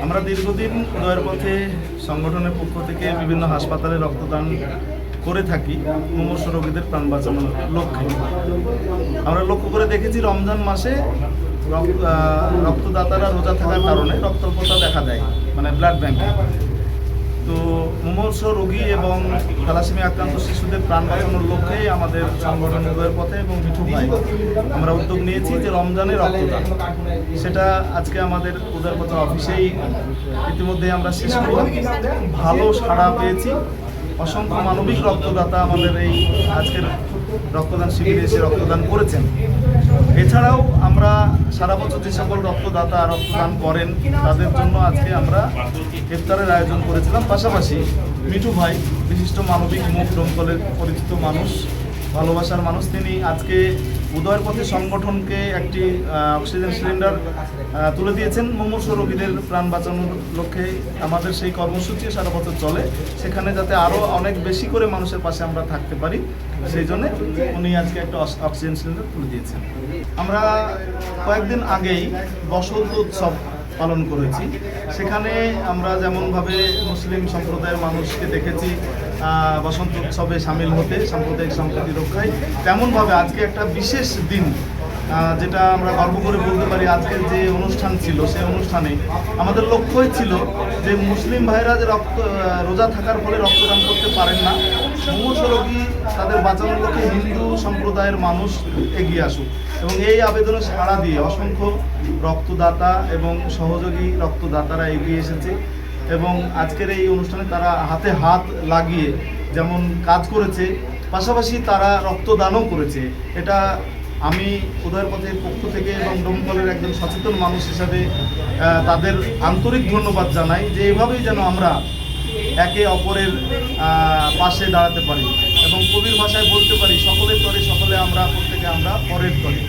আমরা দীর্ঘদিন উদয়ের পথে সংগঠনের পক্ষ থেকে বিভিন্ন হাসপাতালে রক্তদান করে থাকি মুমূর্ষু রোগীদের প্রাণ বাঁচানোর লক্ষ্যে। আমরা লক্ষ্য করে দেখেছি রমজান মাসে রক্তদাতারা রোজা থাকার কারণে রক্তল্পতা দেখা দেয়, মানে ব্লাড ব্যাংকে। তো মুমূর্ষু রোগী এবং থ্যালাসেমিয়া আক্রান্ত শিশুদের প্রাণ বাঁচানোর লক্ষ্যেই আমাদের সংগঠন উদয়ের পথে এবং মিঠু ভাই আমরা উদ্যোগ নিয়েছি যে রমজানের রক্তদান, সেটা আজকে আমাদের উদয়ের পথের অফিসেই ইতিমধ্যে আমরা শেষ করলাম। ভালো সাড়া পেয়েছি, অসংখ্য মানবিক রক্তদাতা আমাদের এই আজকের রক্তদান শিবিরে এসে রক্তদান করেছেন। এছাড়াও আমরা সারা বছর যে সকল রক্তদাতা রক্তদান করেন তাদের জন্য আজকে আমরা ইফতারের আয়োজন করেছিলাম। পাশাপাশি মিঠু ভাই বিশিষ্ট মানবিক মুখ, দমকলের পরিচিত মানুষ, ভালোবাসার মানুষ, তিনি আজকে উদয়ের পথে সংগঠনকে একটি অক্সিজেন সিলিন্ডার তুলে দিয়েছেন মুমূর্ষু রোগীদের প্রাণ বাঁচানোর লক্ষ্যে। আমাদের সেই কর্মসূচি সারা বছর চলে, সেখানে যাতে আরও অনেক বেশি করে মানুষের পাশে আমরা থাকতে পারি, সেই জন্যে উনি আজকে একটা অক্সিজেন সিলিন্ডার তুলে দিয়েছেন। আমরা কয়েকদিন আগেই বসন্ত উৎসব পালন করেছি। সেখানে আমরা যেমনভাবে মুসলিম সম্প্রদায়ের মানুষকে দেখেছি বসন্ত উৎসবে সামিল হতে, সাম্প্রদায়িক সম্প্রীতি রক্ষায়, তেমনভাবে আজকে একটা বিশেষ দিন, যেটা আমরা গর্ব করে বলতে পারি। আজকের যে অনুষ্ঠান ছিল সেই অনুষ্ঠানে আমাদের লক্ষ্যই ছিল যে মুসলিম ভাইরা যে রোজা থাকার ফলে রক্তদান করতে পারেন না, মুমূর্ষু রোগী তাদের বাঁচানোর লক্ষ্যে হিন্দু সম্প্রদায়ের মানুষ এগিয়ে আসুক। এবং এই আবেদনে সাড়া দিয়ে অসংখ্য রক্তদাতা এবং সহযোগী রক্তদাতারা এগিয়ে এসেছে এবং আজকের এই অনুষ্ঠানে তারা হাতে হাত লাগিয়ে যেমন কাজ করেছে, পাশাপাশি তারা রক্তদানও করেছে। এটা আমি উদয়ের পথের পক্ষ থেকে এবং দমকলের একজন সচেতন মানুষ হিসাবে তাদের আন্তরিক ধন্যবাদ জানাই যে এভাবেই যেন আমরা একে অপরের পাশে দাঁড়াতে পারি এবং কবির ভাষায় বলতে পারি, সকলের তরে সকলে আমরা, প্রত্যেকে আমরা পরের তরে।